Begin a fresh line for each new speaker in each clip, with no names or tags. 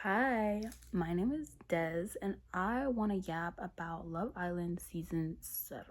Hi, my name is Des, and I want to yap about Love Island Season 7.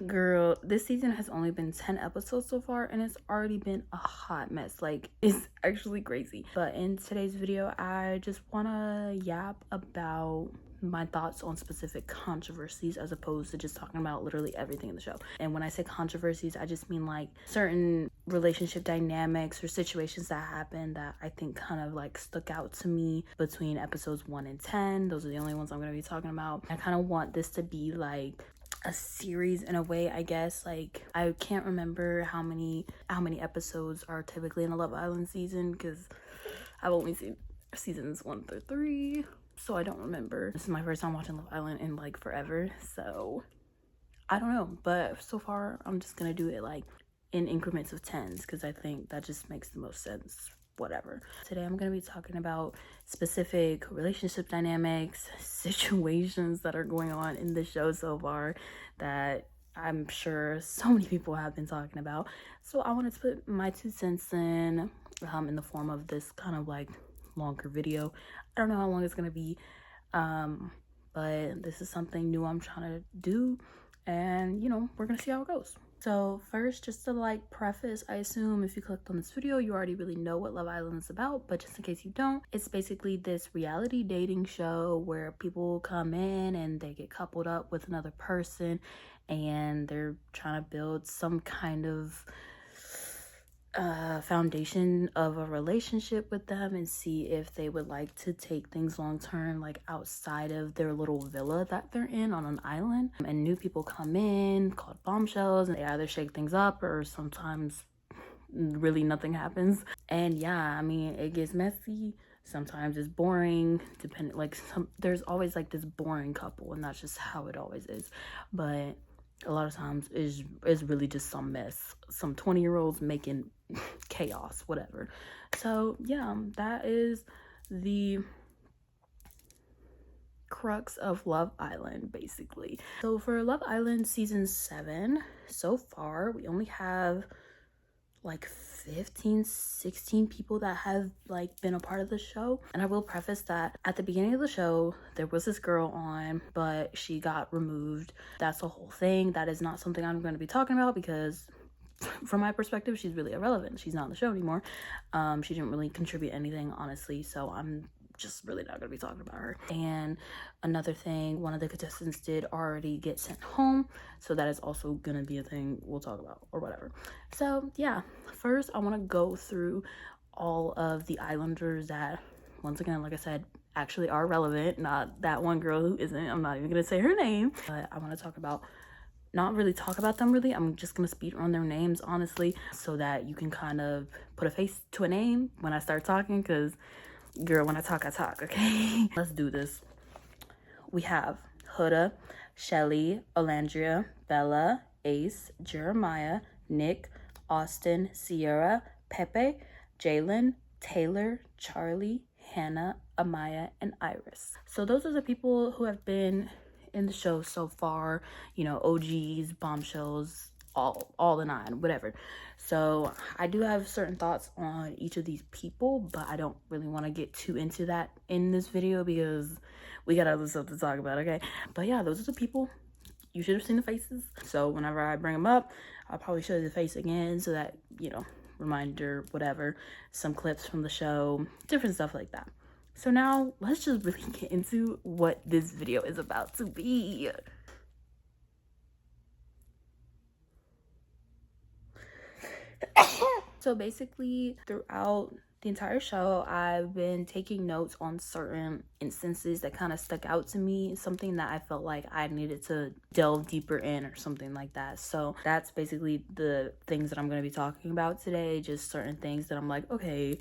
Girl, this season has only been 10 episodes so far, and it's already been a hot mess. Like, it's actually crazy. But in today's video, I just want to yap about my thoughts on specific controversies as opposed to just talking about literally everything in the show. And when I say controversies, I just mean like certain relationship dynamics or situations that happened that I think kind of like stuck out to me between episodes 1 and 10. Those are the only ones I'm going to be talking about. I kind of want this to be like a series in a way, I guess. Like, I can't remember how many episodes are typically in a Love Island season because I've only seen seasons 1 through 3, so I don't remember. This is my first time watching Love Island in like forever, so I don't know. But so far I'm just gonna do it like in increments of 10s because I think that just makes the most sense. Whatever. Today I'm going to be talking about specific relationship dynamics, situations that are going on in the show so far that I'm sure so many people have been talking about. So I wanted to put my 2 cents in the form of this kind of like longer video. I don't know how long it's going to be, but this is something new I'm trying to do, and you know, we're going to see how it goes. So first, just to like preface, I assume if you clicked on this video, you already really know what Love Island is about, but just in case you don't, it's basically this reality dating show where people come in and they get coupled up with another person and they're trying to build some kind of foundation of a relationship with them and see if they would like to take things long term, like outside of their little villa that they're in on an island. And new people come in called bombshells, and they either shake things up or sometimes really nothing happens. And yeah, I mean, it gets messy. Sometimes it's boring, depending, like there's always like this boring couple, and that's just how it always is. But a lot of times is really just some mess, some 20-year-olds making chaos, whatever. So yeah, that is the crux of Love Island, basically. So for Love Island season 7, so far we only have like 15-16 people that have like been a part of the show. And I will preface that at the beginning of the show there was this girl on, but she got removed. That's a whole thing. That is not something I'm going to be talking about because from my perspective she's really irrelevant. She's not in the show anymore. She didn't really contribute anything, honestly, so I'm just really not gonna be talking about her. And another thing, one of the contestants did already get sent home, so that is also gonna be a thing we'll talk about or whatever. So yeah, first I want to go through all of the islanders that, once again, like I said, actually are relevant, not that one girl who isn't. I'm not even gonna say her name, but I want to talk about, not really talk about them really, I'm just gonna speed run their names, honestly, so that you can kind of put a face to a name when I start talking, because girl, when I talk, okay? Let's do this. We have Huda, Chelley, Olandria, Belle-A, Ace, Jeremiah, Nick, Austin, Cierra, Pepe, Jalen, Taylor, Charlie, Hannah, Amaya, and Iris. So those are the people who have been in the show so far, you know, OGs, bombshells, all the 9, whatever. So I do have certain thoughts on each of these people, but I don't really want to get too into that in this video because we got other stuff to talk about, okay? But yeah, those are the people. You should have seen the faces, so whenever I bring them up, I'll probably show you the face again so that, you know, reminder, whatever, some clips from the show, different stuff like that. So now let's just really get into what this video is about to be. So basically, throughout the entire show, I've been taking notes on certain instances that kind of stuck out to me, something that I felt like I needed to delve deeper in or something like that. So that's basically the things that I'm going to be talking about today, just certain things that I'm like, okay,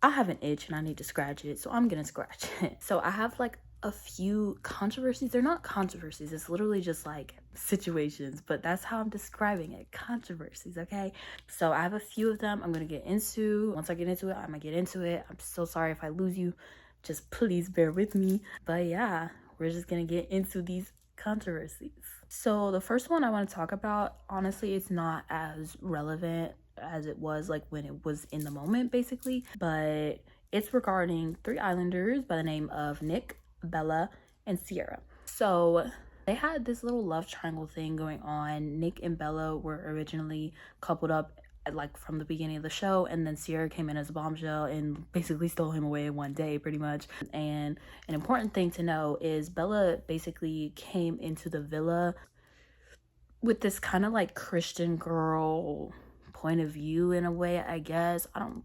I have an itch and I need to scratch it, so I'm gonna scratch it. So I have like a few controversies. They're not controversies, it's literally just like situations, but that's how I'm describing it, controversies, okay? So I have a few of them I'm gonna get into. Once I get into it, I'm gonna get into it. I'm so sorry if I lose you, just please bear with me. But yeah, we're just gonna get into these controversies. So the first one I want to talk about, honestly, it's not as relevant as it was like when it was in the moment, basically, but It's regarding 3 islanders by the name of Nick, Belle-A, and Cierra. So they had this little love triangle thing going on. Nick and Belle-A were originally coupled up like from the beginning of the show, and then Cierra came in as a bombshell and basically stole him away in one day pretty much. And an important thing to know is Belle-A basically came into the villa with this kind of like Christian girl point of view in a way, I guess. I don't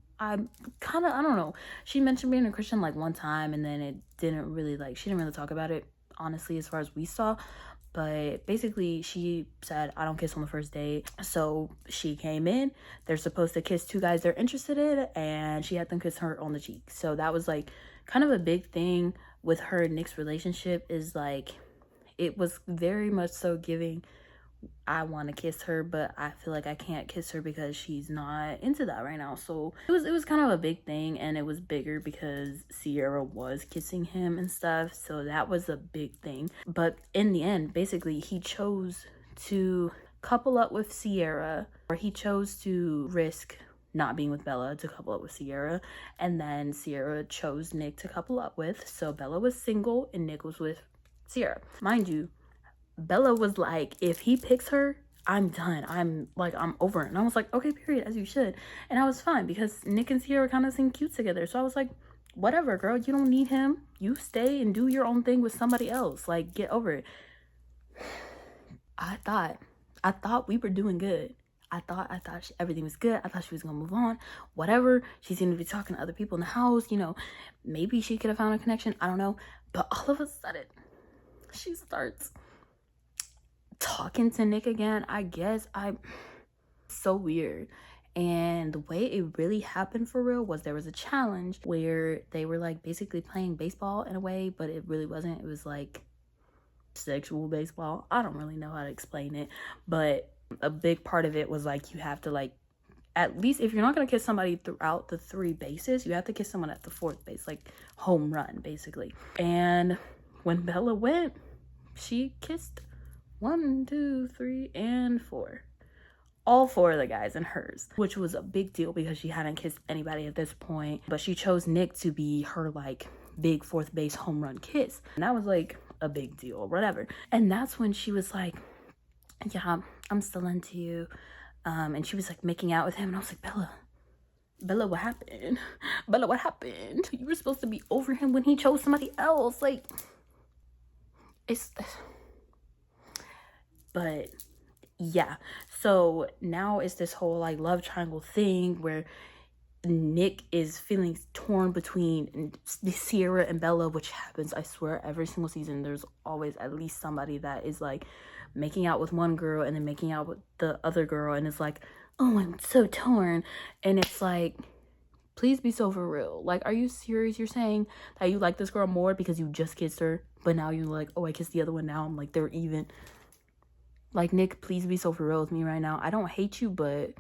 know. She mentioned being a Christian like one time, and then it didn't really like, she didn't really talk about it honestly as far as we saw. But basically she said, I don't kiss on the first date. So she came in, they're supposed to kiss 2 guys they're interested in, and she had them kiss her on the cheek. So that was like kind of a big thing with her and Nick's relationship, is like it was very much so giving, I want to kiss her, but I feel like I can't kiss her because she's not into that right now. So it was kind of a big thing, and it was bigger because Cierra was kissing him and stuff. So that was a big thing. But in the end, basically, he chose to couple up with Cierra, or he chose to risk not being with Belle-A to couple up with Cierra, and then Cierra chose Nick to couple up with. So Belle-A was single and Nick was with Cierra. Mind you, Belle-A was like, if he picks her, I'm done. I'm over it. And I was like, okay, period, as you should. And I was fine because Nick and Cierra kind of seem cute together. So I was like, whatever, girl, you don't need him. You stay and do your own thing with somebody else. Like, get over it. I thought we were doing good. I thought everything was good. I thought she was gonna move on. Whatever. She seemed to be talking to other people in the house. You know, maybe she could have found a connection. I don't know. But all of a sudden, she starts talking to Nick again. I guess so weird. And the way it really happened for real was there was a challenge where they were like basically playing baseball in a way, but it really wasn't. It was like sexual baseball. I don't really know how to explain it, but a big part of it was like you have to like, at least if you're not going to kiss somebody throughout the 3 bases, you have to kiss someone at the 4th base, like home run basically. And when Belle-A went, she kissed 1, 2, 3, and 4. All 4 of the guys in hers, which was a big deal because she hadn't kissed anybody at this point. But she chose Nick to be her like big 4th base home run kiss. And that was like a big deal, whatever. And that's when she was like, yeah, I'm still into you. And she was like making out with him. And I was like, Belle-A, what happened? Belle-A, what happened? You were supposed to be over him when he chose somebody else. Like, but yeah, so now it's this whole like love triangle thing where Nick is feeling torn between Cierra and Belle-A, which happens, I swear, every single season. There's always at least somebody that is like making out with one girl and then making out with the other girl, and it's like, oh, I'm so torn. And it's like, please be so for real. Like, are you serious? You're saying that you like this girl more because you just kissed her, but now you're like, oh, I kissed the other one, now I'm like, they're even. Like, Nick, please be so for real with me right now. I don't hate you, but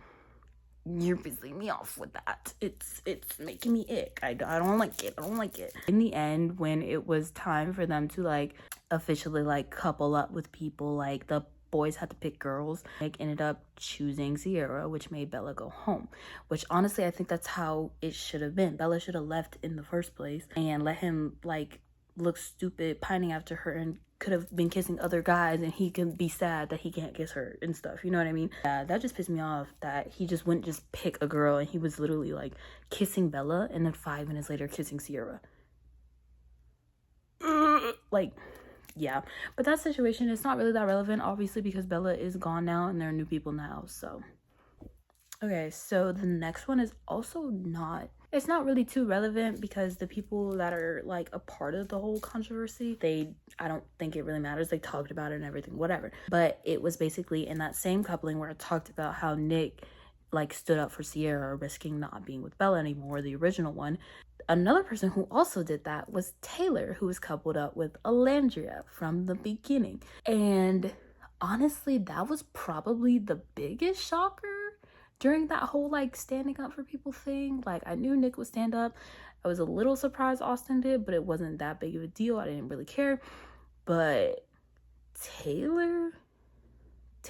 you're pissing me off with that. It's making me ick. I don't like it. I don't like it. In the end, when it was time for them to like officially like couple up with people, like the boys had to pick girls, Nick ended up choosing Cierra, which made Belle-A go home. Which honestly, I think that's how it should have been. Belle-A should have left in the first place and let him like look stupid pining after her, and could have been kissing other guys, and he can be sad that he can't kiss her and stuff, you know what I mean? Yeah, that just pissed me off that he just wouldn't just pick a girl, and he was literally like kissing Belle-A and then 5 minutes later kissing Cierra. Like, yeah, but that situation is not really that relevant, obviously, because Belle-A is gone now and there are new people now. So okay, so the next one is also not, it's not really too relevant because the people that are like a part of the whole controversy, I don't think it really matters. They talked about it and everything, whatever. But it was basically in that same coupling where I talked about how Nick like stood up for Cierra, risking not being with Belle anymore, the original one. Another person who also did that was Taylor, who was coupled up with Olandria from the beginning. And honestly, that was probably the biggest shocker during that whole like standing up for people thing. Like, I knew Nick would stand up. I was a little surprised Austin did, but it wasn't that big of a deal. I didn't really care. But Taylor,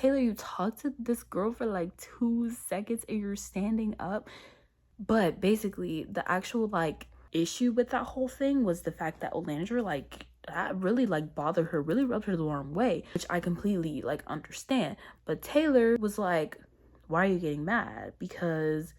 you talked to this girl for like 2 seconds and you're standing up. But basically the actual like issue with that whole thing was the fact that Olandria, like, that really like bothered her, really rubbed her the wrong way, which I completely like understand. But Taylor was like, why are you getting mad? Because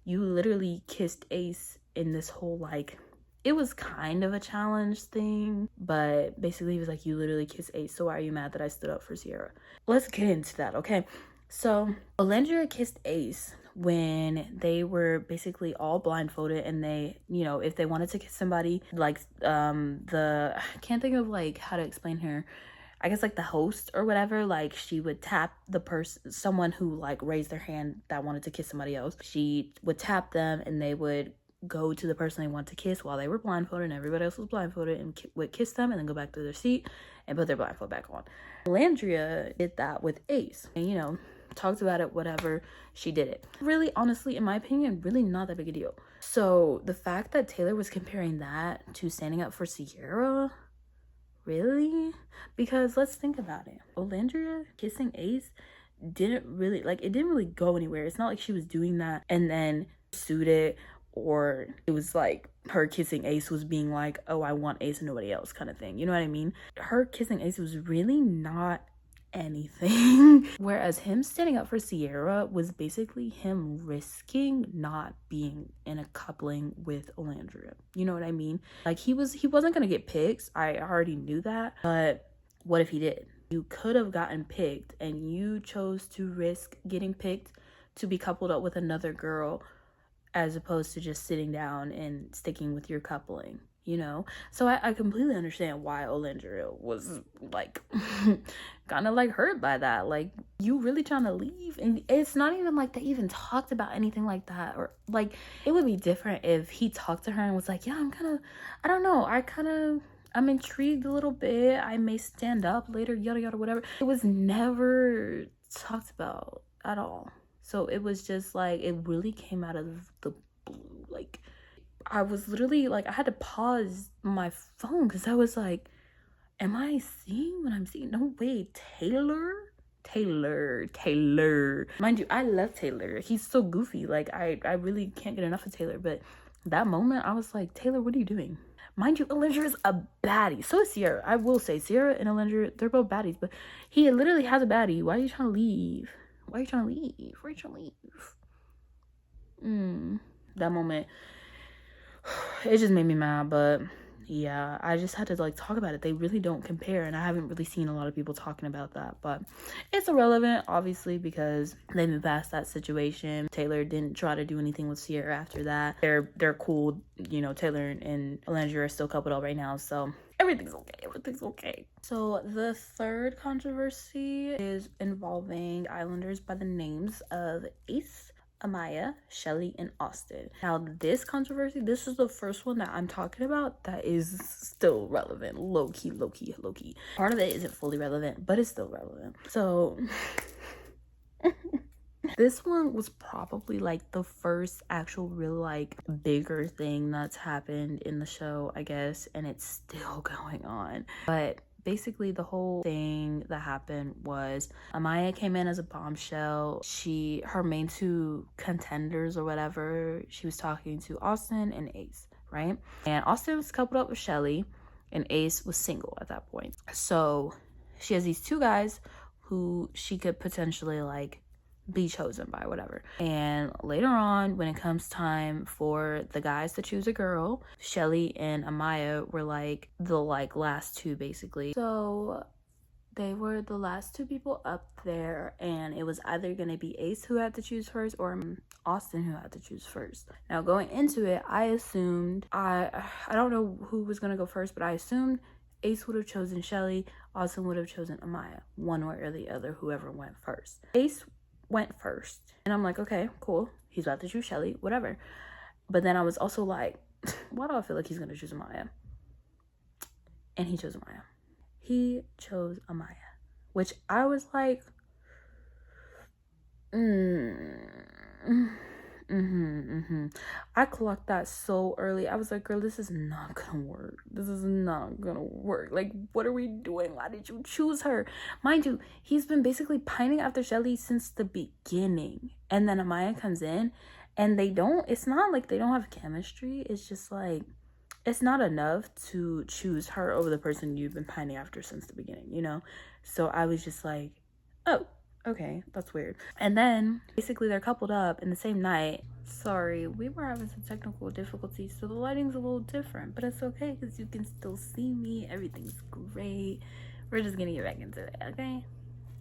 you literally kissed Ace in this whole, like, it was kind of a challenge thing, but basically he was like, you literally kissed Ace, so why are you mad that I stood up for Cierra? Let's get into that, okay? So Olandria kissed Ace when they were basically all blindfolded, and they, you know, if they wanted to kiss somebody, like I can't think of like how to explain her, I guess like the host or whatever, like she would tap the person, someone who like raised their hand that wanted to kiss somebody else. She would tap them and they would go to the person they want to kiss while they were blindfolded and everybody else was blindfolded, and would kiss them and then go back to their seat and put their blindfold back on. Olandria did that with Ace, and, you know, talked about it, whatever, she did it. Really, honestly, in my opinion, really not that big a deal. So the fact that Taylor was comparing that to standing up for Cierra, really? Because let's think about it. Olandria kissing Ace didn't really, like, it didn't really go anywhere. It's not like she was doing that and then pursued it, or it was like her kissing Ace was being like, oh, I want Ace and nobody else kind of thing. You know what I mean? Her kissing Ace was really not anything. Whereas him standing up for Cierra was basically him risking not being in a coupling with Olandria. You know what I mean? Like, he wasn't gonna get picked. I already knew that. But what if he did? You could have gotten picked, and you chose to risk getting picked to be coupled up with another girl, as opposed to just sitting down and sticking with your coupling, you know? So I completely understand why Olandria was like kind of like hurt by that. Like, you really trying to leave? And it's not even like they even talked about anything like that. Or like, it would be different if he talked to her and was like, yeah, I don't know, I'm intrigued a little bit, I may stand up later, yada yada, whatever. It was never talked about at all. So it was just like, it really came out of the blue. Like, I was literally like, I had to pause my phone because I was like, am I seeing what I'm seeing? No way. Taylor. Mind you, I love Taylor. He's so goofy. Like, I really can't get enough of Taylor. But that moment, I was like, Taylor, what are you doing? Mind you, Olandria is a baddie. So is Cierra. I will say, Cierra and Olandria, they're both baddies. But he literally has a baddie. Why are you trying to leave? Why are you trying to leave? Why are you trying to leave? That moment, it just made me mad. But yeah, I just had to like talk about it. They really don't compare, and I haven't really seen a lot of people talking about that. But it's irrelevant, obviously, because they've been past that situation. Taylor didn't try to do anything with Cierra after that. They're cool. You know, Taylor and Olandria are still coupled up right now, so everything's okay. So the third controversy is involving islanders by the names of Ace, Amaya, Chelley, and Austin. Now, this controversy, this is the first one that I'm talking about that is still relevant. Low-key. Part of it isn't fully relevant, but it's still relevant. So this one was probably like the first actual real like bigger thing that's happened in the show, I guess, and it's still going on. But basically the whole thing that happened was Amaya came in as a bombshell. Her main two contenders or whatever, she was talking to Austin and Ace, right? And Austin was coupled up with Chelley, and Ace was single at that point. So she has these two guys who she could potentially like be chosen by, whatever. And later on, when it comes time for the guys to choose a girl, Chelley and Amaya were like the like last two, basically. So they were the last two people up there, and it was either gonna be Ace who had to choose first or Austin who had to choose first. Now, going into it, I assumed I don't know who was gonna go first, but I assumed Ace would have chosen Chelley, Austin would have chosen Amaya, one way or the other, whoever went first. Ace went first, and I'm like, okay, cool, he's about to choose Chelley, whatever. But then I was also like, why do I feel like he's gonna choose Amaya? And he chose Amaya. Which I was like, I clocked that so early. I was like, girl, this is not gonna work. Like, what are we doing? Why did you choose her? Mind you, he's been basically pining after Chelley since the beginning, and then Amaya comes in, and it's not like they don't have chemistry. It's just like it's not enough to choose her over the person you've been pining after since the beginning, you know? So I was just like, oh, okay, that's weird. And then basically they're coupled up in the same night. Sorry, we were having some technical difficulties, so the lighting's a little different, but it's okay because you can still see me. Everything's great. We're just gonna get back into it, okay?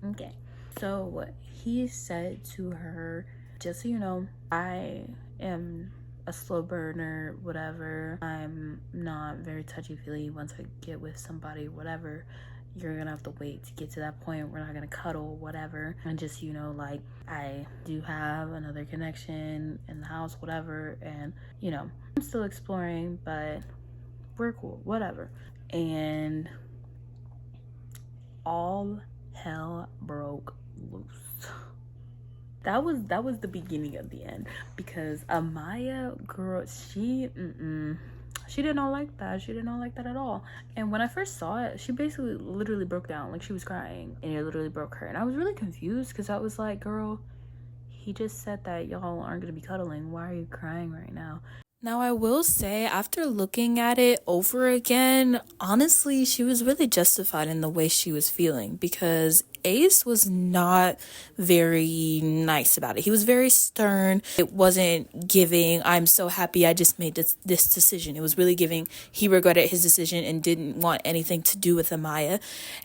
Okay. So he said to her, just so you know, I am a slow burner, whatever. I'm not very touchy-feely. Once I get with somebody, whatever, you're gonna have to wait to get to that point. We're not gonna cuddle, whatever. And just, you know, like, I do have another connection in the house, whatever, and, you know, I'm still exploring, but we're cool, whatever. And all hell broke loose. That was the beginning of the end, because Amaya, girl, she did not like that. She did not like that at all. And when I first saw it, she basically literally broke down, like she was crying, and it literally broke her. And I was really confused because I was like, girl, he just said that y'all aren't gonna be cuddling. Why are you crying right now? Now, I will say, after looking at it over again, honestly, she was really justified in the way she was feeling, because Ace was not very nice about it. He was very stern. It wasn't giving, I'm so happy I just made this decision. It was really giving, he regretted his decision and didn't want anything to do with Amaya.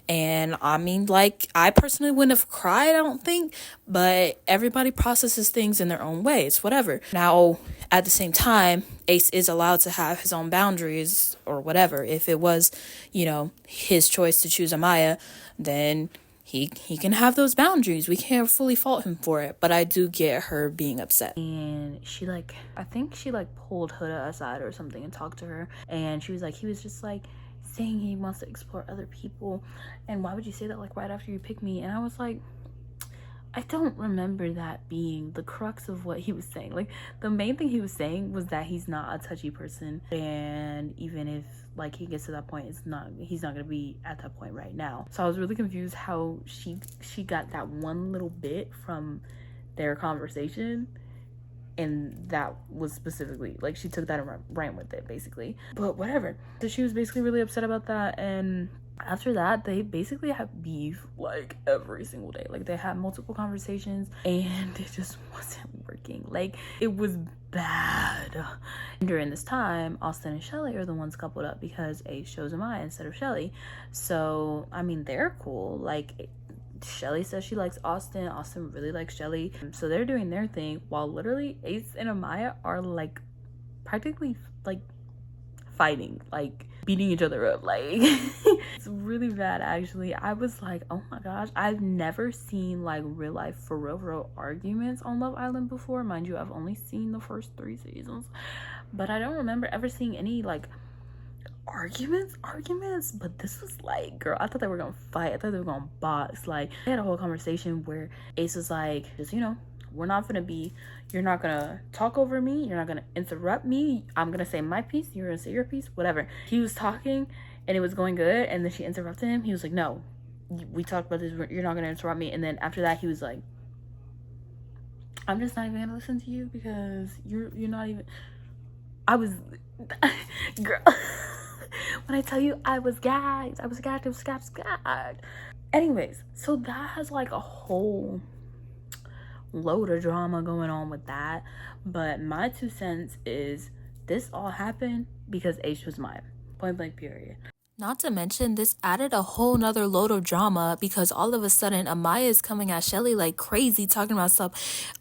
And I mean, like, I personally wouldn't have cried, I don't think, but everybody processes things in their own ways, whatever. Now, at the same time, Ace is allowed to have his own boundaries or whatever. If it was, you know, his choice to choose Amaya, then he can have those boundaries. We can't fully fault him for it, but I do get her being upset. And she, like, I think she, like, pulled Huda aside or something and talked to her, and she was like, he was just, like, saying he wants to explore other people, and why would you say that, like, right after you pick me? And I was like, I don't remember that being the crux of what he was saying. Like, the main thing he was saying was that he's not a touchy person, and even if, like, he gets to that point, he's not gonna be at that point right now. So I was really confused how she got that one little bit from their conversation, and that was specifically, like, she took that and ran with it, basically. But whatever. So she was basically really upset about that, and after that, they basically have beef, like, every single day. Like, they had multiple conversations, and it just wasn't working. Like, it was bad. And during this time, Austin and Chelley are the ones coupled up because Ace chose Amaya instead of Chelley. So, I mean, they're cool. Like, Chelley says she likes Austin. Austin really likes Chelley. So they're doing their thing, while literally Ace and Amaya are, like, practically, like, fighting, like, beating each other up. Like, it's really bad, actually. I was like, oh my gosh, I've never seen, like, real life for real arguments on Love Island before. Mind you, I've only seen the first 3 seasons, but I don't remember ever seeing any, like, arguments. But this was like, girl, I thought they were gonna fight. I thought they were gonna box. Like, they had a whole conversation where Ace was like, just, you know, you're not gonna talk over me, you're not gonna interrupt me, I'm gonna say my piece, you're gonna say your piece, whatever. He was talking and it was going good, and then she interrupted him. He was like, no, we talked about this, you're not gonna interrupt me. And then after that, he was like, I'm just not even gonna listen to you because you're not even. I was girl, when I tell you I was gagged. Anyways, so that has, like, a whole load of drama going on with that. But my 2 cents is, this all happened because Ace was mine. Point blank, period. Not to mention, this added a whole nother load of drama because all of a sudden Amaya is coming at Chelley like crazy, talking about stuff.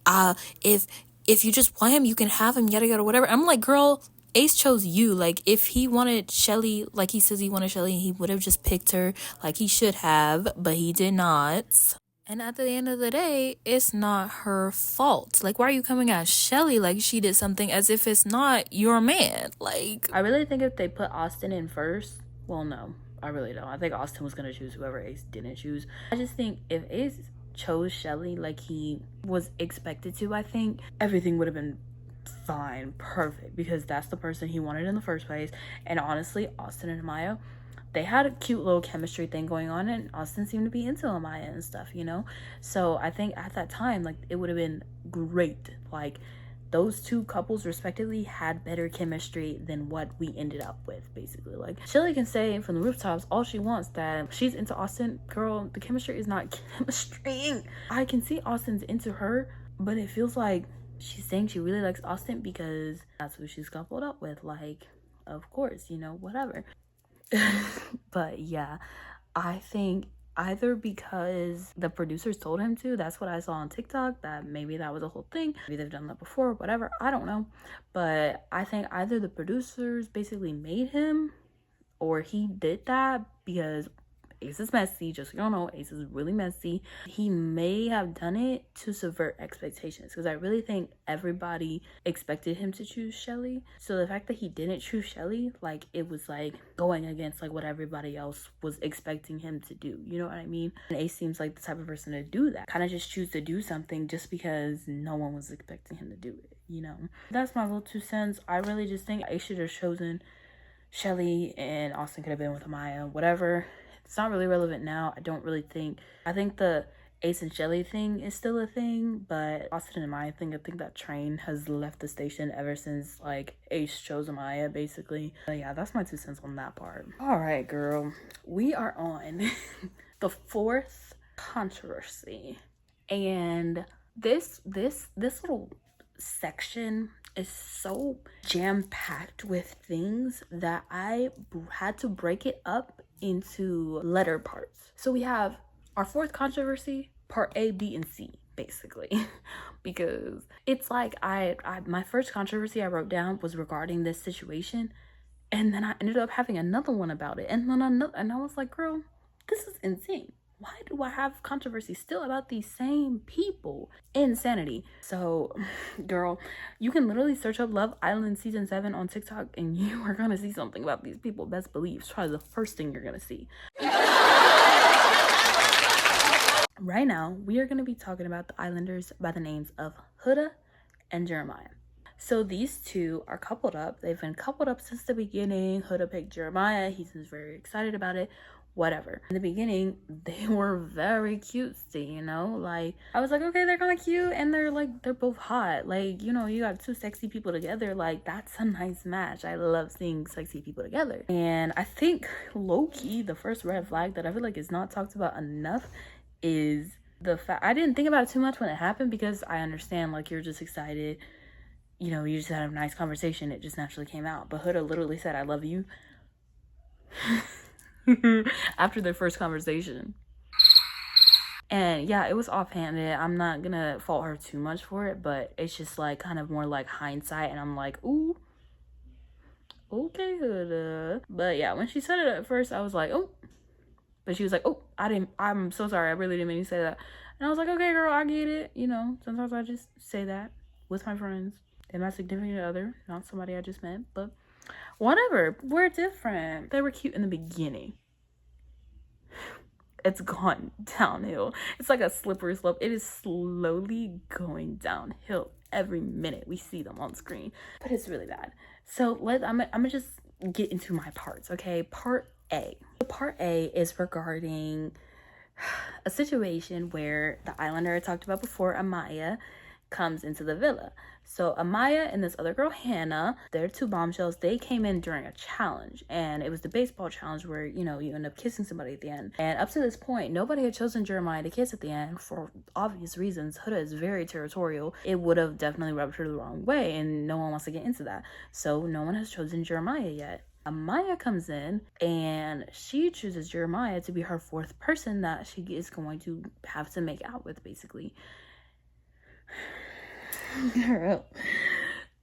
If you just want him, you can have him, yada yada, whatever. I'm like, girl, Ace chose you. Like, if he wanted Chelley, like he says he wanted Chelley, he would have just picked her like he should have, but he did not. And at the end of the day, it's not her fault. Like, why are you coming at Chelley like she did something, as if it's not your man? Like, I really think if they put Austin in first, well, no, I really don't. I think Austin was going to choose whoever Ace didn't choose. I just think if Ace chose Chelley like he was expected to, I think everything would have been fine, perfect, because that's the person he wanted in the first place. And honestly, Austin and Amaya, they had a cute little chemistry thing going on, and Austin seemed to be into Amaya and stuff, you know? So I think at that time, like, it would have been great. Like, those two couples respectively had better chemistry than what we ended up with, basically. Like, Chelley can say from the rooftops all she wants that she's into Austin. Girl, the chemistry is not chemistry. I can see Austin's into her, but it feels like she's saying she really likes Austin because that's who she's coupled up with. Like, of course, you know, whatever. But yeah, I think either because the producers told him to, that's what I saw on TikTok, that maybe that was a whole thing, maybe they've done that before, whatever, I don't know. But I think either the producers basically made him, or he did that because Ace is messy. Just so you don't know, Ace is really messy. He may have done it to subvert expectations, because I really think everybody expected him to choose Chelley. So the fact that he didn't choose Chelley, like, it was like going against like what everybody else was expecting him to do, you know what I mean? And Ace seems like the type of person to do that, kind of just choose to do something just because no one was expecting him to do it, you know? That's my little 2 cents. I really just think Ace should have chosen Chelley, and Austin could have been with Amaya, whatever. It's not really relevant now. I think the Ace and Chelley thing is still a thing, but Austin and Amaya thing, I think that train has left the station ever since like Ace chose Amaya, basically. But yeah, that's my 2 cents on that part. All right, girl, we are on the 4th controversy, and this little section is so jam-packed with things that I had to break it up into letter parts. So we have our 4th controversy, part A, B, and C, basically. Because it's like my first controversy I wrote down was regarding this situation, and then I ended up having another one about it, and then another, and I was like, girl, this is insane. Why do I have controversy still about these same people? Insanity. So, girl, you can literally search up Love Island Season 7 on TikTok and you are gonna see something about these people. Best believe. It's probably the first thing you're gonna see. Right now, we are gonna be talking about the Islanders by the names of Huda and Jeremiah. So these two are coupled up. They've been coupled up since the beginning. Huda picked Jeremiah. He's very excited about it. Whatever. In the beginning, they were very cutesy, you know? Like, I was like, okay, they're kind of cute, and they're both hot. Like, you know, you got 2 sexy people together. Like, that's a nice match. I love seeing sexy people together. And I think, low-key, the first red flag that I feel like is not talked about enough is the fact, I didn't think about it too much when it happened, because I understand, like, you're just excited. You know, you just had a nice conversation. It just naturally came out. But Huda literally said, I love you. After their first conversation. And yeah, it was offhanded. I'm not gonna fault her too much for it, but it's just like kind of more like hindsight, and I'm like, ooh, okay, Huda. But yeah, when she said it at first, I was like, oh. But she was like, oh, I'm so sorry, I really didn't mean to say that. And I was like, okay, girl, I get it. You know, sometimes I just say that with my friends and my significant other, not somebody I just met, but whatever, we're different. They were cute in the beginning. It's gone downhill. It's like a slippery slope. It is slowly going downhill every minute we see them on screen, but it's really bad. So I'm gonna just get into my parts, okay? Part A. Part A is regarding a situation where the Islander I talked about before, Amaya, comes into the villa. So Amaya and this other girl, Hannah, they're 2 bombshells. They came in during a challenge, and it was the baseball challenge where, you know, you end up kissing somebody at the end. And up to this point, nobody had chosen Jeremiah to kiss at the end for obvious reasons. Huda is very territorial. It would have definitely rubbed her the wrong way, and no one wants to get into that. So no one has chosen Jeremiah yet. Amaya comes in and she chooses Jeremiah to be her 4th person that she is going to have to make out with, basically. Girl,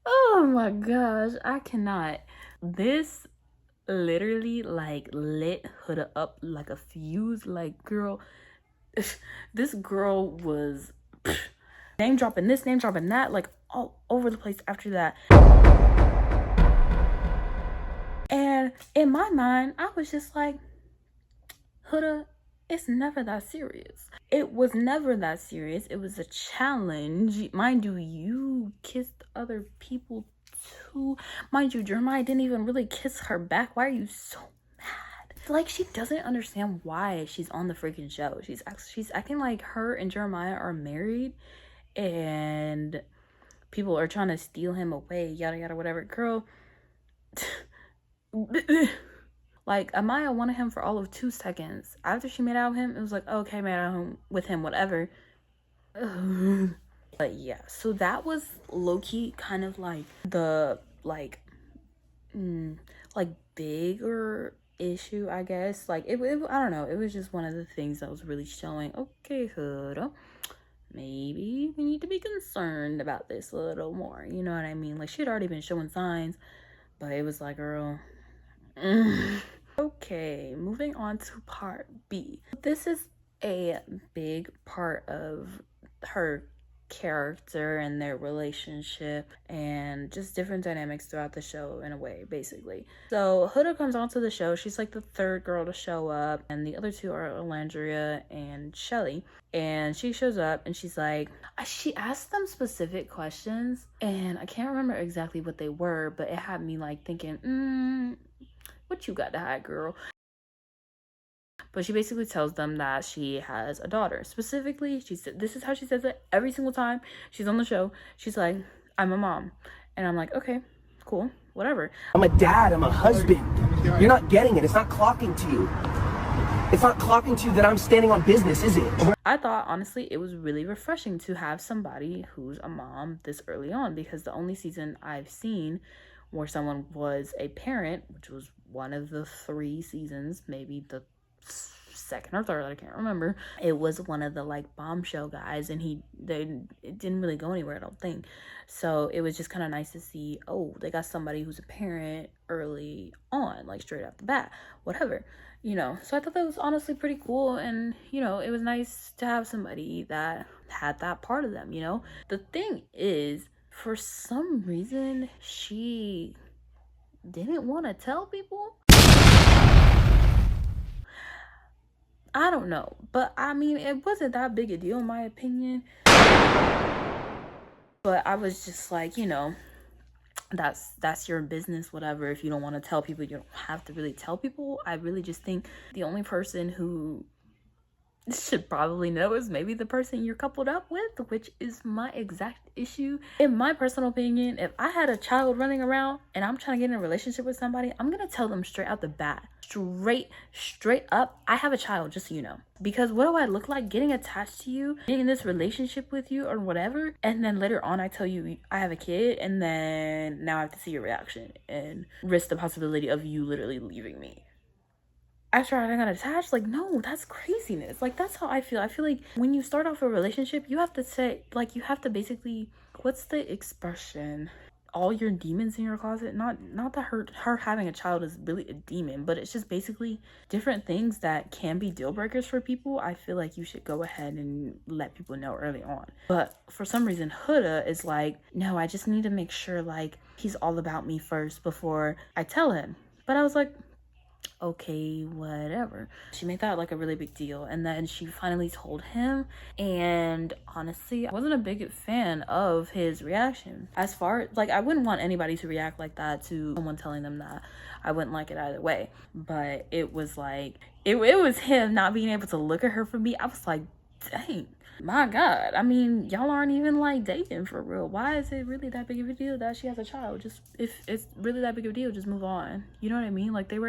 oh my gosh, I cannot. This literally like lit Huda up like a fuse. Like, girl, this girl was name dropping this, name dropping that, like all over the place after that. And in my mind, I was just like, Huda, it's never that serious. It was never that serious. It was a challenge. Mind you, you kissed other people too. Mind you, Jeremiah didn't even really kiss her back. Why are you so mad? Like, she doesn't understand why she's on the freaking show. She's acting like her and Jeremiah are married, and people are trying to steal him away, yada yada whatever. Girl, like Amaya wanted him for all of 2 seconds. After she made out with him, it was like, okay, made out with him, whatever. But yeah, so that was low-key kind of like the like bigger issue, I guess. Like it I don't know, it was just one of the things that was really showing, okay, Huda, maybe we need to be concerned about this a little more, you know what I mean? Like she had already been showing signs, but it was like, girl. Okay, moving on to part B. This is a big part of her character and their relationship and just different dynamics throughout the show in a way, basically. So Huda comes onto the show. She's like the 3rd girl to show up, and the other 2 are Olandria and Chelley. And she shows up and she's like, she asked them specific questions, and I can't remember exactly what they were, but it had me like thinking, what you got to hide, girl? But she basically tells them that she has a daughter. Specifically, she said, this is how she says it every single time she's on the show. She's like, I'm a mom. And I'm like, okay, cool, whatever.
I'm a dad, I'm a husband. You're not getting it. It's not clocking to you. It's not clocking to you that I'm standing on business, is it?
I thought, honestly, it was really refreshing to have somebody who's a mom this early on, because the only season I've seen where someone was a parent, which was one of the 3 seasons, maybe the 2nd or 3rd, I can't remember. It was one of the like bombshell guys, and it didn't really go anywhere, I don't think. So it was just kind of nice to see, oh, they got somebody who's a parent early on, like straight off the bat, whatever, you know. So I thought that was honestly pretty cool, and you know, it was nice to have somebody that had that part of them, you know. The thing is, for some reason, she didn't want to tell people. I don't know, but I mean, it wasn't that big a deal in my opinion. But I was just like, you know, that's your business, whatever. If you don't want to tell people, you don't have to really tell people. I really just think the only person who should probably know is maybe the person you're coupled up with, which is my exact issue. In my personal opinion, if I had a child running around and I'm trying to get in a relationship with somebody, I'm gonna tell them straight out the bat, straight up, I have a child, just so you know. Because what do I look like getting attached to you, getting in this relationship with you or whatever, and then later on I tell you I have a kid, and then now I have to see your reaction and risk the possibility of you literally leaving me after I got attached? Like, no, that's craziness. Like, that's how I feel. I feel like when you start off a relationship, you have to say, like, you have to basically, what's the expression? All your demons in your closet. Not that her having a child is really a demon, but it's just basically different things that can be deal breakers for people. I feel like you should go ahead and let people know early on. But for some reason, Huda is like, no, I just need to make sure, like, he's all about me first before I tell him. But I was like, okay, whatever. She made that like a really big deal, and then she finally told him, and honestly, I wasn't a big fan of his reaction. As far like, I wouldn't want anybody to react like that to someone telling them that. I wouldn't like it either way, but it was like it was him not being able to look at her for me. I was like, dang, my God. I mean, y'all aren't even like dating for real. Why is it really that big of a deal that she has a child? Just, if it's really that big of a deal, just move on. You know what I mean? Like, they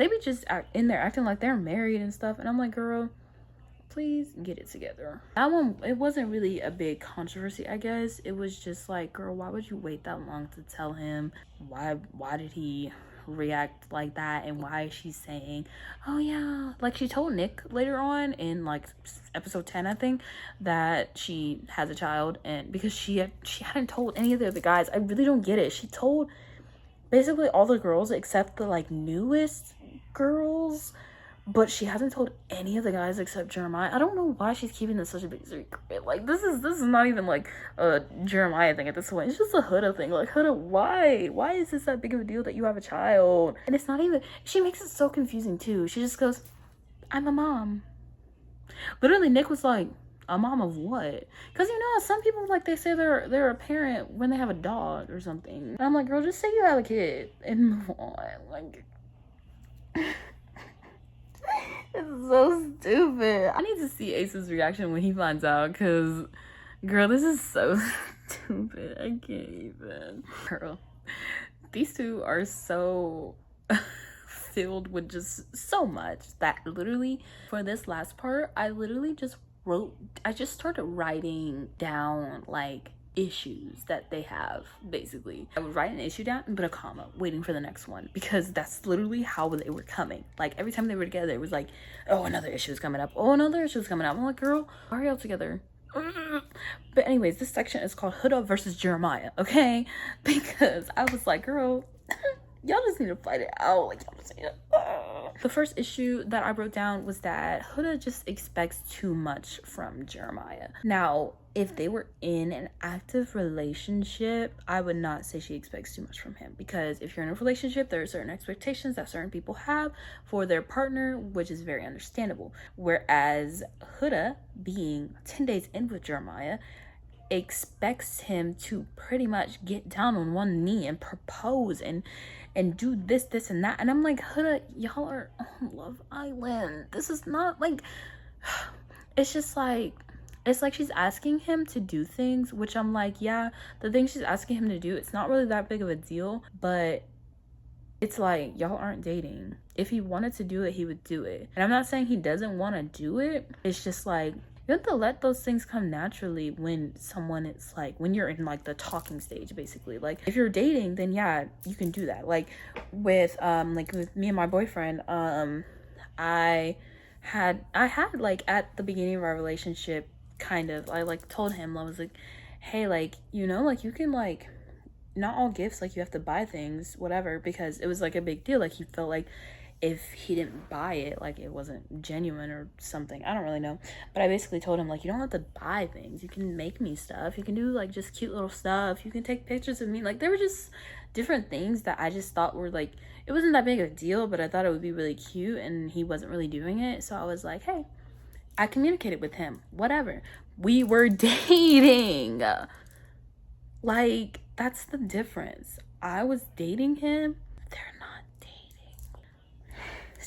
be just in there acting like they're married and stuff, and I'm like, girl, please get it together. That one, it wasn't really a big controversy, I guess. It was just like, girl, why would you wait that long to tell him? Why did he react like that? And why is she saying, oh yeah, like she told Nick later on in like episode 10, I think, that she has a child, and because she hadn't told any of the other guys. I really don't get it. She told basically all the girls except the like newest girls, but she hasn't told any of the guys except Jeremiah. I don't know why she's keeping this such a big secret. Like, this is not even like a Jeremiah thing at this point. It's just a Huda thing. Like, Huda, why is this that big of a deal that you have a child? And it's not even, she makes it so confusing too. She just goes, I'm a mom. Literally, Nick was like, a mom of what? Because, you know, some people, like, they say they're a parent when they have a dog or something. And I'm like, girl, just say you have a kid and move on. Like, it's so stupid. I need to see Ace's reaction when he finds out, because, girl, this is so stupid. I can't even. Girl, these two are so filled with just so much that literally for this last part, I just started writing down like issues that they have. Basically, I would write an issue down and put a comma waiting for the next one, because that's literally how they were coming. Like every time they were together, it was like, oh, another issue is coming up, oh, another issue is coming up. I'm like, girl, why are y'all together? But anyways, this section is called Huda versus Jeremiah, okay? Because I was like, girl, y'all just need to fight it out. Like, y'all just need to, The first issue that I wrote down was that Huda just expects too much from Jeremiah. Now, if they were in an active relationship, I would not say she expects too much from him, because if you're in a relationship, there are certain expectations that certain people have for their partner, which is very understandable. Whereas Huda, being 10 days in with Jeremiah, expects him to pretty much get down on one knee and propose and do this and that. And I'm like, Huda, y'all are on Love Island. This is not like, it's just like, it's like she's asking him to do things, which I'm like, yeah, the things she's asking him to do, it's not really that big of a deal, but it's like, y'all aren't dating. If he wanted to do it, he would do it. And I'm not saying he doesn't want to do it. It's just like, you have to let those things come naturally when someone is like, when you're in like the talking stage, basically. Like if you're dating, then yeah, you can do that. Like with me and my boyfriend, I had like at the beginning of our relationship, kind of, I like told him, I was like, hey, like, you know, like you can like, not all gifts, like you have to buy things, whatever, because it was like a big deal. Like he felt like if he didn't buy it, like it wasn't genuine or something. I don't really know. But I basically told him, like, you don't have to buy things. You can make me stuff. You can do like just cute little stuff. You can take pictures of me. Like there were just different things that I just thought were like, it wasn't that big of a deal, but I thought it would be really cute, and he wasn't really doing it. So I was like, hey, I communicated with him, whatever. We were dating. Like, that's the difference. I was dating him. They're not dating.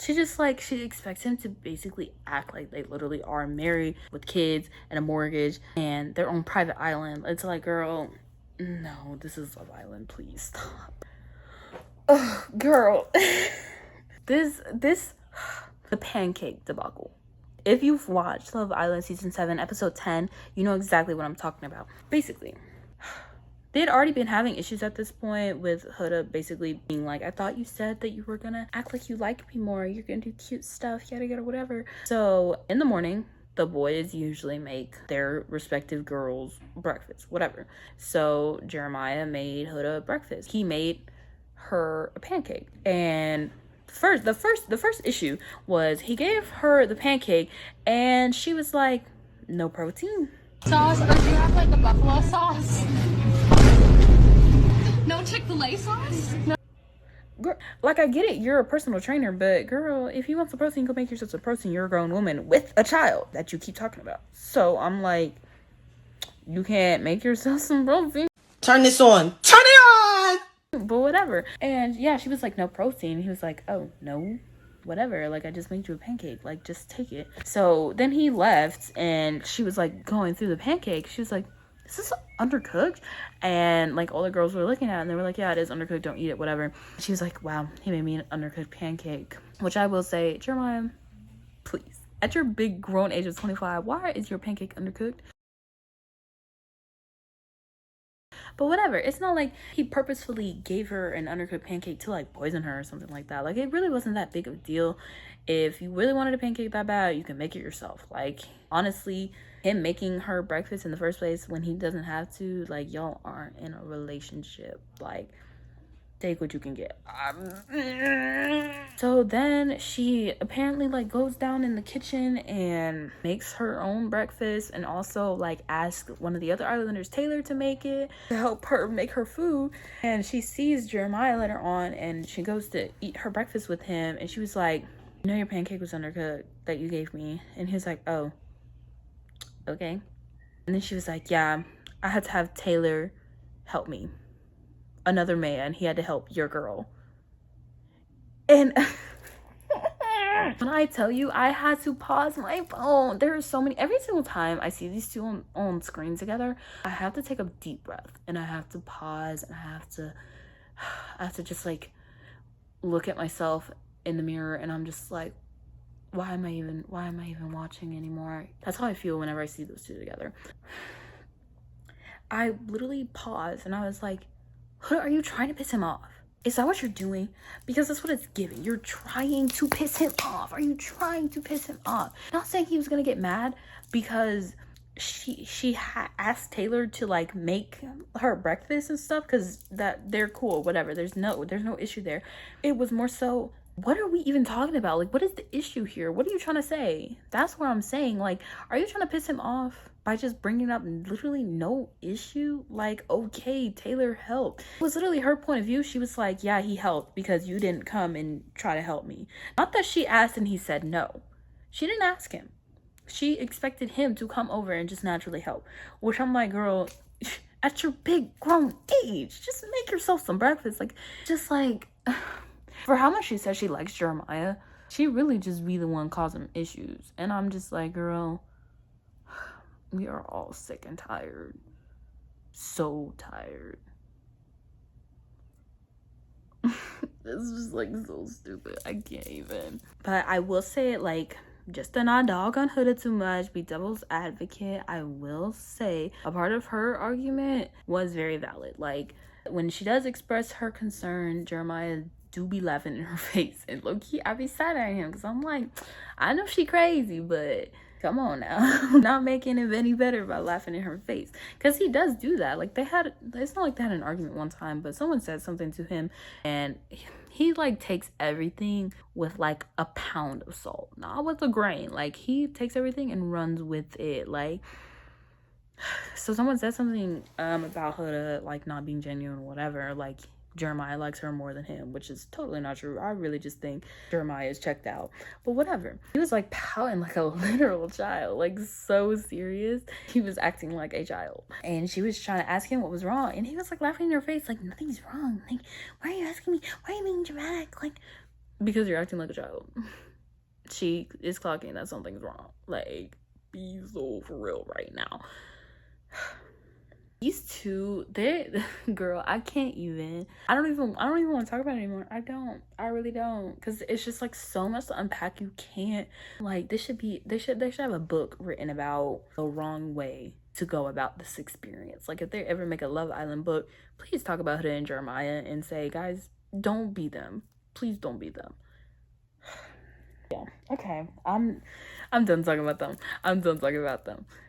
She just like, she expects him to basically act like they literally are married with kids and a mortgage and their own private island. It's like, girl, no, this is Love Island. Please stop. Oh, girl. The pancake debacle. If you've watched Love Island Season 7, Episode 10, you know exactly what I'm talking about. Basically, they had already been having issues at this point with Huda basically being like, I thought you said that you were gonna act like you like me more. You're gonna do cute stuff, yada yada, whatever. So in the morning, the boys usually make their respective girls breakfast, whatever. So Jeremiah made Huda breakfast. He made her a pancake. And the first issue was he gave her the pancake and she was like, no protein.
Sauce, or do you have like the buffalo sauce? No Chick-fil-A sauce? No.
Girl, like, I get it, you're a personal trainer, but girl, if you want some protein, go make yourself some protein. You're a grown woman with a child that you keep talking about. So I'm like, you can't make yourself some protein.
Turn this on. Turn it on!
But whatever. And yeah, she was like, no protein. He was like, oh, no, whatever. Like, I just made you a pancake. Like, just take it. So then he left and she was like going through the pancake. She was like, is this undercooked? And like all the girls were looking at it and they were like, yeah, it is undercooked. Don't eat it, whatever. She was like, wow, he made me an undercooked pancake. Which I will say, Jeremiah, please, at your big grown age of 25, why is your pancake undercooked? But whatever, it's not like he purposefully gave her an undercooked pancake to like poison her or something like that. Like, it really wasn't that big of a deal. If you really wanted a pancake that bad, you can make it yourself. Like, honestly, him making her breakfast in the first place when he doesn't have to, like, y'all aren't in a relationship. Like, take what you can get. So then she apparently like goes down in the kitchen and makes her own breakfast, and also like asks one of the other islanders, Taylor, to make it, to help her make her food. And she sees Jeremiah later on and she goes to eat her breakfast with him, and she was like, you know, your pancake was undercooked that you gave me. And he was like, oh, okay. And then she was like, yeah, I had to have Taylor help me. Another man, he had to help your girl. And when I tell you, I had to pause my phone. There are so many. Every single time I see these two on screen together, I have to take a deep breath and I have to pause and I have to just like look at myself in the mirror, and I'm just like, why am I even watching anymore? That's how I feel whenever I see those two together. I literally paused and I was like, Huda, are you trying to piss him off? Is that what you're doing? Because that's what it's giving. You're trying to piss him off. Are you trying to piss him off? Not saying he was gonna get mad because she asked Taylor to like make her breakfast and stuff, because that they're cool, whatever. There's no issue there. It was more so, what are we even talking about? Like, what is the issue here? What are you trying to say? That's what I'm saying. Like, are you trying to piss him off by just bringing up literally no issue? Like, okay, Taylor helped. It was literally her point of view. She was like, yeah, he helped because you didn't come and try to help me. Not that she asked and he said no. She didn't ask him. She expected him to come over and just naturally help. Which I'm like, girl, at your big grown age, just make yourself some breakfast. Like, just like, for how much she says she likes Jeremiah, she really just be the one causing issues. And I'm just like, girl, we are all sick and tired. So tired. This is just like so stupid. I can't even. But I will say it, like, just to not dog on Huda too much, be devil's advocate, I will say a part of her argument was very valid. Like, when she does express her concern, Jeremiah do be laughing in her face. And low-key, I be sad at him because I'm like, I know she crazy, but come on now. Not making it any better by laughing in her face. Because he does do that. Like, it's not like they had an argument one time, but someone said something to him and he like takes everything with like a pound of salt, not with a grain. Like, he takes everything and runs with it. Like, so someone said something about Huda like not being genuine or whatever. Like, Jeremiah likes her more than him, which is totally not true. I really just think Jeremiah is checked out. But whatever. He was like pouting like a literal child, like so serious. He was acting like a child. And she was trying to ask him what was wrong. And he was like laughing in her face, like, nothing's wrong. Like, why are you asking me? Why are you being dramatic? Like, because you're acting like a child. She is clocking that something's wrong. Like, be so for real right now. These two, girl, I can't even. I don't even want to talk about it anymore. I really don't, because it's just like so much to unpack. You can't, like, they should have a book written about the wrong way to go about this experience. Like, if they ever make a Love Island book, please talk about Huda and Jeremiah and say, guys, don't be them. Please don't be them. Yeah, okay, I'm done talking about them.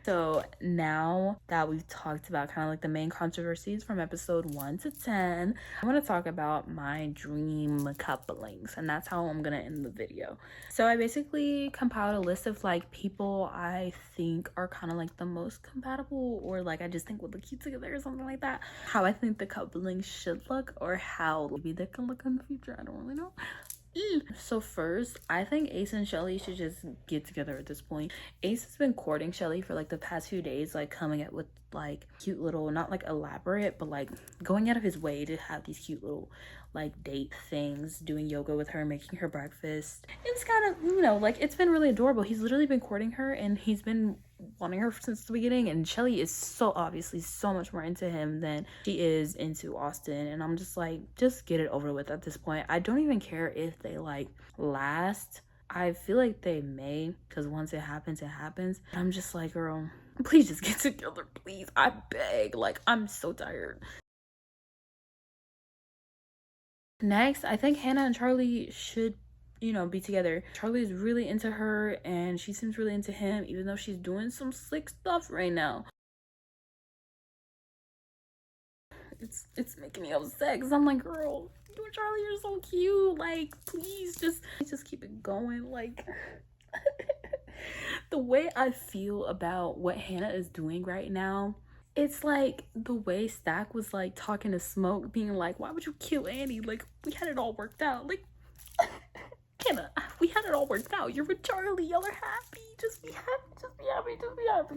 So now that we've talked about kind of like the main controversies from episode 1 to 10, I want to talk about my dream couplings, and that's how I'm gonna end the video. So I basically compiled a list of like people I think are kind of like the most compatible, or like I just think would look cute together or something like that. How I think the couplings should look, or how maybe they can look in the future. I don't really know. So first, I think Ace and Chelley should just get together at this point. Ace has been courting Chelley for like the past few days, like coming up with like cute little, not like elaborate, but like going out of his way to have these cute little like date things, doing yoga with her, making her breakfast. It's kind of, you know, like, it's been really adorable. He's literally been courting her and he's been wanting her since the beginning, and Chelley is so obviously so much more into him than she is into Austin, and I'm just like, just get it over with at this point. I don't even care if they like last. I feel like they may, because once it happens, it happens. I'm just like, girl, please just get together, please. I beg. Like, I'm so tired. Next, I think Hannah and Charlie should, you know, be together. Charlie is really into her and she seems really into him, even though she's doing some slick stuff right now. It's making me upset because I'm like, girl, you and Charlie are so cute. Like, please just keep it going. Like, the way I feel about what Hannah is doing right now, it's like the way Stack was like talking to Smoke, being like, why would you kill Annie? Like, we had it all worked out. Like, Hannah, we had it all worked out. You're with Charlie. Y'all are happy. Just be happy. Just be happy. Just be happy.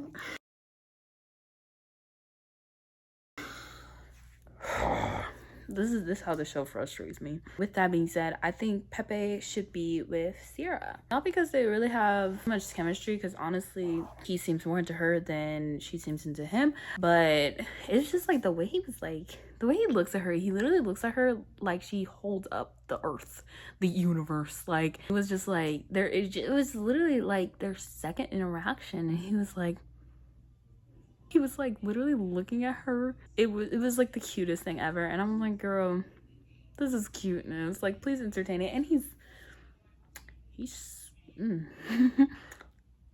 this is how the show frustrates me. With that being said, I think Pepe should be with Cierra. Not because they really have much chemistry, because honestly, he seems more into her than she seems into him. But it's just like the way he was like, the way he looks at her, he literally looks at her like she holds up the earth, the universe. Like, it was just like, it was literally like their second interaction, and he was like literally looking at her. It was like the cutest thing ever, and I'm like, girl, this is cuteness, like, please entertain it. And he's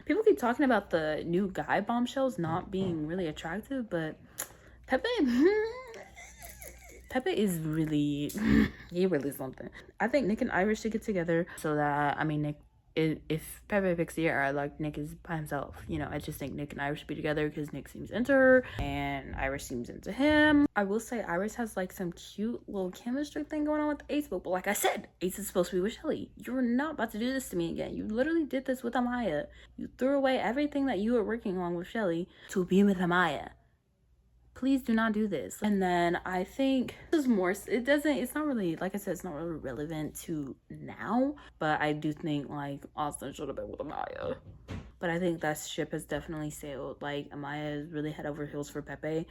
people keep talking about the new guy bombshells not being really attractive, but Pepe is really he really something. I think Nick and Iris should get together so that, I mean, Nick, if Pepe picks Sierra, like, Nick is by himself, you know. I just think Nick and Iris should be together because Nick seems into her and Iris seems into him. I will say Iris has like some cute little chemistry thing going on with Ace, but like I said, Ace is supposed to be with Chelley. You're not about to do this to me again. You literally did this with Amaya. You threw away everything that you were working on with Chelley to be with Amaya. Please do not do this. And then I think this is more, it's not really, like I said, it's not really relevant to now, but I do think like Austin should have been with Amaya. But I think that ship has definitely sailed. Like, Amaya is really head over heels for Pepe,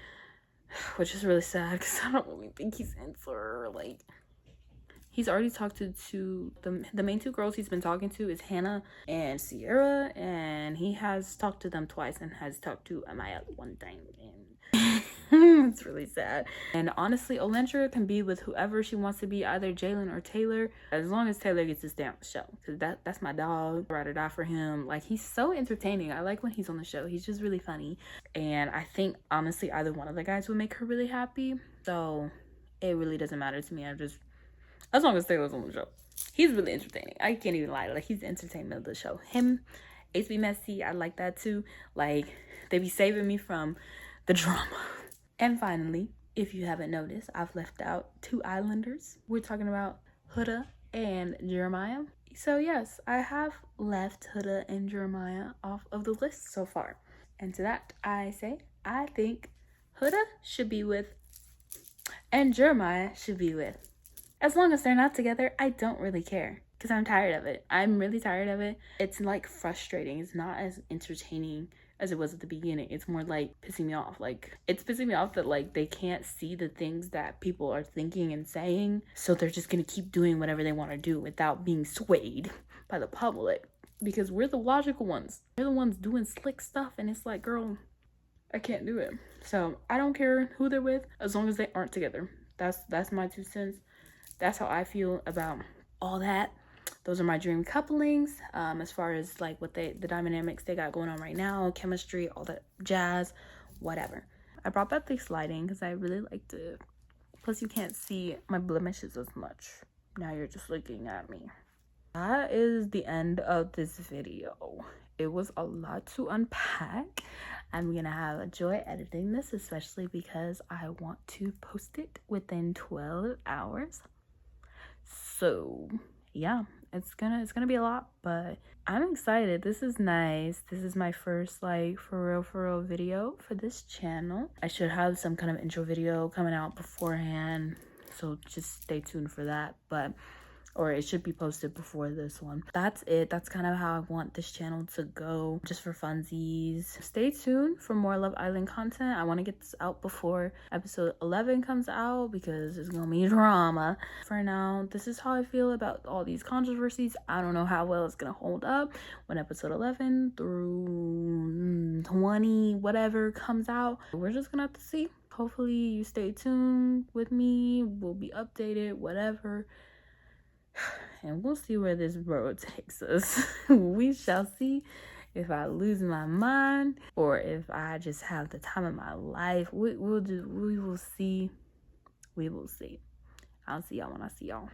which is really sad because I don't really think he's into her. Like, he's already talked to the main two girls he's been talking to is Hannah and Cierra, and he has talked to them twice and has talked to Amaya one time, and it's really sad. And honestly, Olandria can be with whoever she wants to be, either Jalen or Taylor, as long as Taylor gets to stay on the show, because that's my dog. Ride or die for him. Like, he's so entertaining. I like when he's on the show. He's just really funny, and I think honestly either one of the guys would make her really happy, so it really doesn't matter to me. As long as Taylor's on the show, he's really entertaining. I can't even lie. Like, he's the entertainment of the show. Him, Ace be messy, I like that too. Like, they be saving me from the drama. And finally, if you haven't noticed, I've left out two islanders. We're talking about Huda and Jeremiah. So yes, I have left Huda and Jeremiah off of the list so far. And to that, I say, I think Huda should be with and Jeremiah should be with. As long as they're not together, I don't really care, because I'm tired of it. I'm really tired of it. It's like frustrating. It's not as entertaining as it was at the beginning. It's more like pissing me off. Like, it's pissing me off that like they can't see the things that people are thinking and saying, so they're just gonna keep doing whatever they want to do without being swayed by the public, because we're the logical ones. We're the ones doing slick stuff, and it's like, girl, I can't do it. So I don't care who they're with as long as they aren't together. That's my 2 cents. That's how I feel about all that. Those are my dream couplings, as far as like what the dynamics they got going on right now, chemistry, all that jazz, whatever. I brought back this lighting because I really liked it. Plus, you can't see my blemishes as much. Now you're just looking at me. That is the end of this video. It was a lot to unpack. I'm gonna have joy editing this, especially because I want to post it within 12 hours. So yeah, it's gonna be a lot, but I'm excited. This is nice. This is my first like for real video for this channel. I should have some kind of intro video coming out beforehand, so just stay tuned for that. But or it should be posted before this one. That's it. That's kind of how I want this channel to go, just for funsies. Stay tuned for more Love Island content. I want to get this out before episode 11 comes out because it's gonna be drama. For now, this is how I feel about all these controversies. I don't know how well it's gonna hold up when episode 11 through 20 whatever comes out. We're just gonna have to see. Hopefully you stay tuned with me. We'll be updated, whatever. And we'll see where this road takes us. We shall see. If I lose my mind or if I just have the time of my life, we will see. We will see. I'll see y'all when I see y'all.